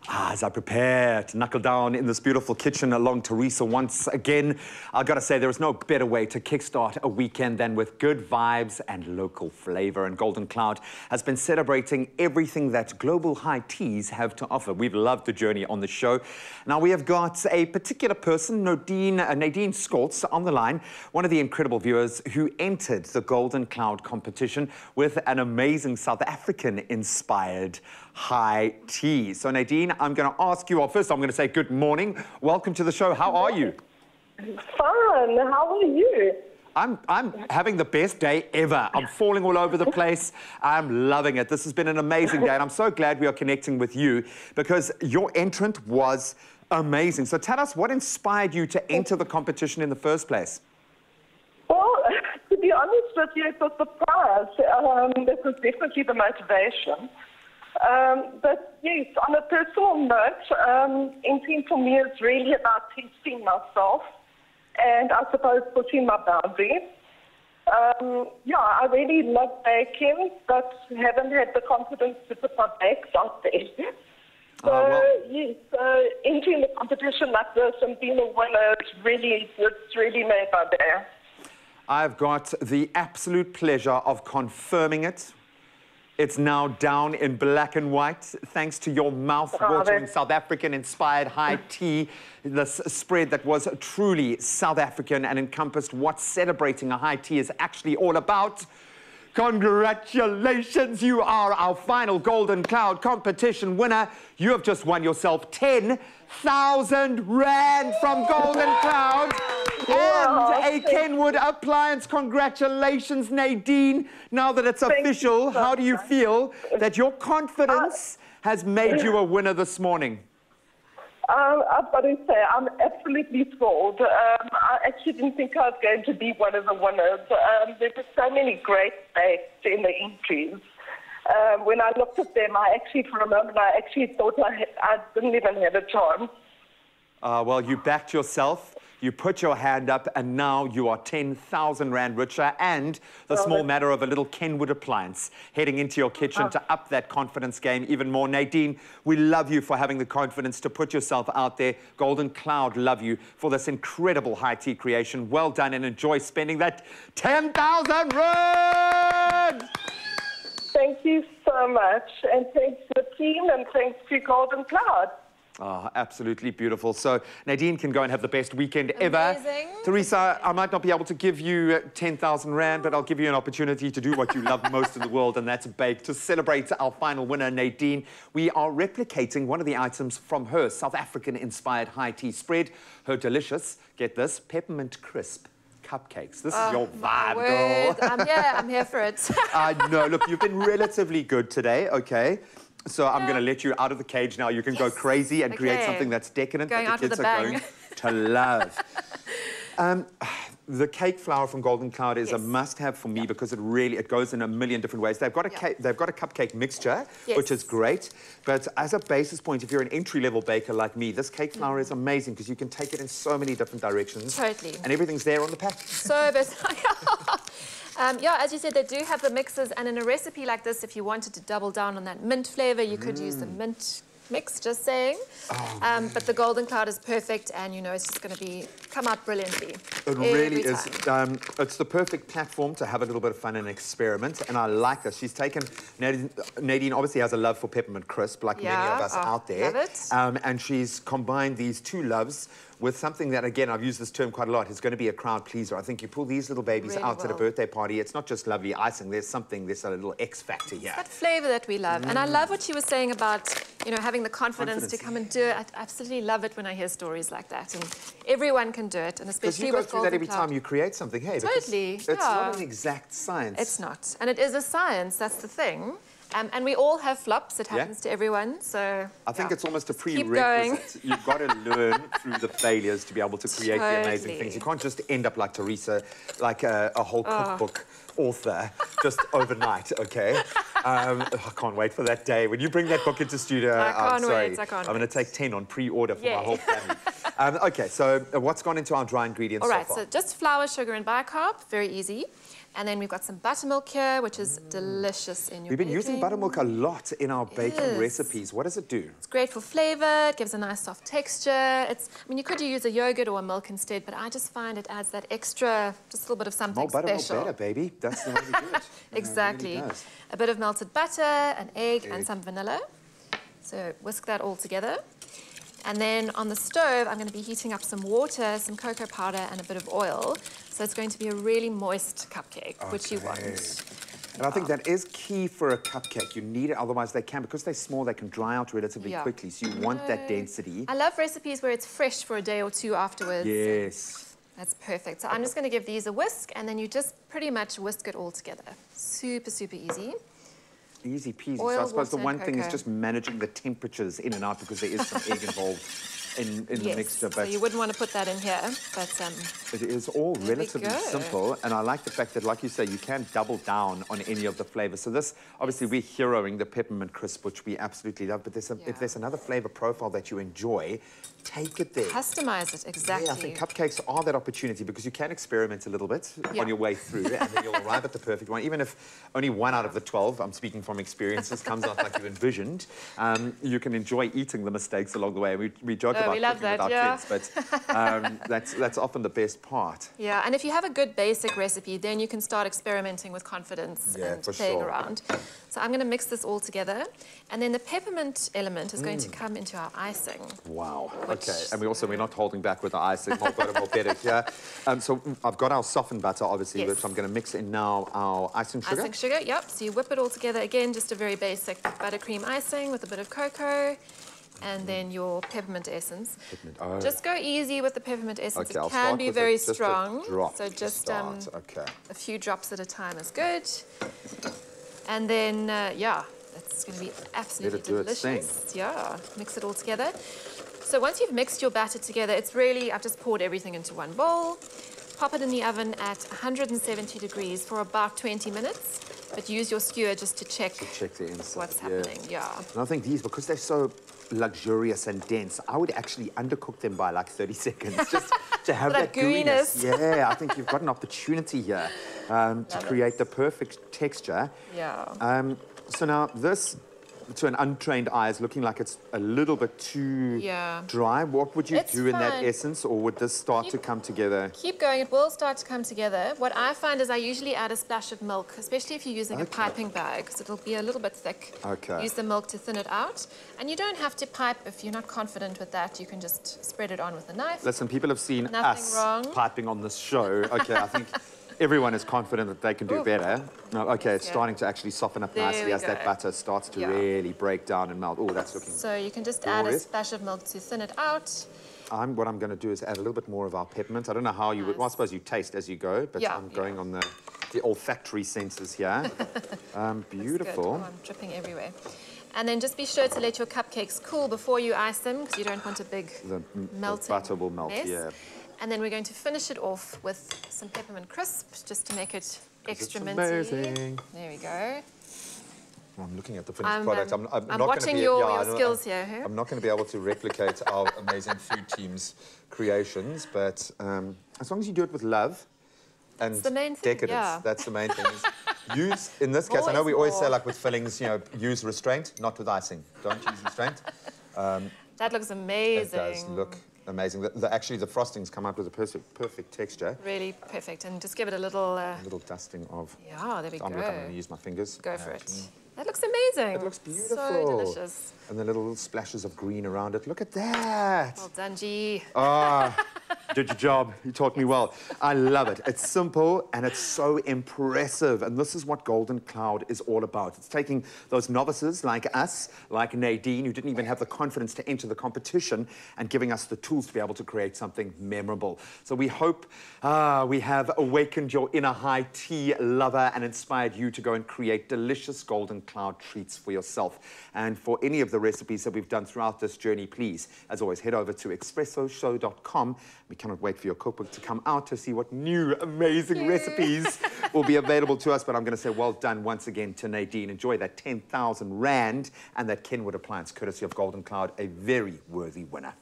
As I prepare to knuckle down in this beautiful kitchen along Teresa once again, I've got to say there is no better way to kickstart a weekend than with good vibes and local flavor. And Golden Cloud has been celebrating everything that global high teas have to offer. We've loved the journey on the show. Now we have got a particular person, Nadine Skoltz, on the line, one of the incredible viewers who entered the Golden Cloud competition with an amazing South African-inspired high tea. So Nadine, I'm going to ask you, well, first I'm going to say good morning. Welcome to the show. How are you? Fine. How are you? I'm having the best day ever. I'm falling all over the place. I'm loving it. This has been an amazing day, and I'm so glad we are connecting with you because your entrant was amazing. So tell us, what inspired you to enter the competition in the first place? Well, to be honest with you, it was the prize. That was definitely the motivation. But yes, on a personal note, entering for me is really about testing myself and I suppose pushing my boundaries. Yeah, I really love baking, but haven't had the confidence to put my bakes out there. So, yes, entering the competition like this and being a winner, it's really made my day. I've got the absolute pleasure of confirming it. It's now down in black and white, thanks to your mouth-watering South African-inspired high tea. This spread that was truly South African and encompassed what celebrating a high tea is actually all about. Congratulations, you are our final Golden Cloud competition winner. You have just won yourself 10,000 Rand from Golden Cloud. And a Kenwood appliance. Congratulations, Nadine. Now that it's official, how do you feel that your confidence has made you a winner this morning? I've got to say, I'm absolutely thrilled. I actually didn't think I was going to be one of the winners. There were so many great bakes in the entries. When I looked at them, for a moment, I actually thought I didn't even have a chance. Well, you backed yourself. You put your hand up, and now you are 10,000 Rand richer, and the small matter of a little Kenwood appliance heading into your kitchen to up that confidence game even more. Nadine, we love you for having the confidence to put yourself out there. Golden Cloud love you for this incredible high tea creation. Well done, and enjoy spending that 10,000 Rand! Thank you so much, and thanks to the team, and thanks to Golden Cloud. Oh, absolutely beautiful. So Nadine can go and have the best weekend ever. Amazing. Teresa, I might not be able to give you 10,000 Rand, but I'll give you an opportunity to do what you love most in the world, and that's bake. To celebrate our final winner, Nadine, we are replicating one of the items from her South African-inspired high tea spread, her delicious, get this, peppermint crisp cupcakes. This is your vibe, girl. I'm here for it. I know. Look, you've been relatively good today, okay? So I'm going to let you out of the cage now. You can go crazy and create something that's decadent that the kids are going to love. The cake flour from Golden Cloud is a must-have for me because it goes in a million different ways. They've got a cupcake mixture, which is great. But as a basis point, if you're an entry-level baker like me, this cake flour is amazing because you can take it in so many different directions. Totally. And everything's there on the pack. So versatile. Yeah, as you said, they do have the mixes, and in a recipe like this, if you wanted to double down on that mint flavour, you could use the mint mix, just saying. But the Golden Cloud is perfect, and you know it's just going to come out brilliantly. It really is. It's the perfect platform to have a little bit of fun and experiment, and I like this. She's taken, Nadine obviously has a love for peppermint crisp, like many of us out there. Love it. And she's combined these two loves with something that, again, I've used this term quite a lot, is going to be a crowd pleaser. I think you pull these little babies out at a birthday party, it's not just lovely icing, there's a little X factor here. It's that flavour that we love. And I love what she was saying about, you know, having the confidence to come and do it. I absolutely love it when I hear stories like that. And everyone can do it, and especially with Golden Cloud. Because you go through that every time you create something, hey? Totally, it's not an exact science. It's not. And it is a science, that's the thing. And we all have flops. It happens to everyone, so... I think it's almost a prerequisite. You've got to learn through the failures to be able to create the amazing things. You can't just end up like Teresa, like a whole cookbook author, just overnight, okay? I can't wait for that day. When you bring that book into studio, I'm sorry. I'm going to take 10 on pre-order for my whole family. Okay, so what's gone into our dry ingredients so far? All right, so just flour, sugar, and bicarb. Very easy. And then we've got some buttermilk here, which is delicious in your We've been baking. using buttermilk a lot in our baking recipes. What does it do? It's great for flavor. It gives a nice soft texture. I mean, you could use a yogurt or a milk instead, but I just find it adds that extra, just a little bit of something More buttermilk special. better, baby. That's the way we do it. Exactly. It really does. A bit of melted butter, an egg, and some vanilla. So whisk that all together. And then on the stove, I'm going to be heating up some water, some cocoa powder, and a bit of oil. So it's going to be a really moist cupcake, which you want. And I think that is key for a cupcake. You need it, otherwise they can, because they're small, they can dry out relatively quickly. So you want that density. I love recipes where it's fresh for a day or two afterwards. Yes. That's perfect. So I'm just going to give these a whisk, and then you just pretty much whisk it all together. Super, super easy. Easy peasy. Oil, so I suppose the water, one thing is cocoa. just managing the temperatures in and out, because there is some egg involved in the mixture. So But you wouldn't want to put that in here, but it is all there we relatively go. simple, and I like the fact that, like you say, you can double down on any of the flavors. So this, obviously, we're heroing the peppermint crisp, which we absolutely love, but if there's another flavor profile that you enjoy, take it there. customize it, exactly. Yeah, I think cupcakes are that opportunity, because you can experiment a little bit on your way through, and then you'll arrive at the perfect one. Even if only 1 out of the 12, I'm speaking from experiences, comes out like you envisioned, you can enjoy eating the mistakes along the way. We joke about we love cooking that, with our kids, but that's often the best part. Yeah, and if you have a good basic recipe, then you can start experimenting with confidence and playing around. So I'm going to mix this all together, and then the peppermint element is going to come into our icing. Wow. Okay, and we're not holding back with the icing. More butter, more better. Yeah. So I've got our softened butter, obviously, which I'm going to mix in now our icing sugar. Icing sugar, yep. So you whip it all together again, just a very basic buttercream icing with a bit of cocoa. And then your peppermint essence. Just go easy with the peppermint essence. Okay, it can be very strong. So just a few drops at a time is good. And then, it's going to be absolutely delicious. Yeah, mix it all together. So once you've mixed your batter together, it's really, I've just poured everything into one bowl. Pop it in the oven at 170 degrees for about 20 minutes. But use your skewer just to check the inside, what's happening. Yeah. And I think these, because they're so luxurious and dense, I would actually undercook them by like 30 seconds just to have that gooiness. Yeah, I think you've got an opportunity here to create the perfect texture. Yeah. So now this, to an untrained eye, is looking like it's a little bit too dry. What would you do in that essence, or would this start to come together? Keep going. It will start to come together. What I find is I usually add a splash of milk, especially if you're using a piping bag, because it'll be a little bit thick. Okay. Use the milk to thin it out. And you don't have to pipe if you're not confident with that. You can just spread it on with a knife. Listen, people have seen us piping on this show. Okay, I think everyone is confident that they can do better. No, okay, it's starting to actually soften up nicely as that butter starts to really break down and melt. Oh, that's looking So you can just add a splash of milk to thin it out. What I'm going to do is add a little bit more of our peppermint. I don't know how you would, well, I suppose you taste as you go, but I'm going on the olfactory senses here. Beautiful. Oh, I'm dripping everywhere. And then just be sure to let your cupcakes cool before you ice them, because you don't want a big melting the butter will melt, mess. And then we're going to finish it off with some peppermint crisp, just to make it extra minty. Amazing. There we go. I'm looking at the finished product. I'm not watching your skills here. Huh? I'm not going to be able to replicate our amazing food team's creations, but as long as you do it with love and decadence, that's the main thing. Use, in this case, I know we always say, like with fillings, use restraint, not with icing. Don't use restraint. That looks amazing. It does look amazing. Actually, the frostings come out with a perfect texture. Really perfect. And just give it a little dusting of... Yeah, there we go. I'm going to use my fingers. Go for it. That looks amazing. It looks beautiful. So delicious. And the little splashes of green around it. Look at that. Well done, G. Did your job. You taught me well. I love it. It's simple and it's so impressive. And this is what Golden Cloud is all about. It's taking those novices like us, like Nadine, who didn't even have the confidence to enter the competition, and giving us the tools to be able to create something memorable. So we hope we have awakened your inner high tea lover and inspired you to go and create delicious Golden Cloud treats for yourself. And for any of the recipes that we've done throughout this journey, please, as always, head over to expressoshow.com. We cannot wait for your cookbook to come out to see what new amazing recipes will be available to us. But I'm going to say well done once again to Nadine. Enjoy that 10,000 Rand and that Kenwood appliance, courtesy of Golden Cloud, a very worthy winner.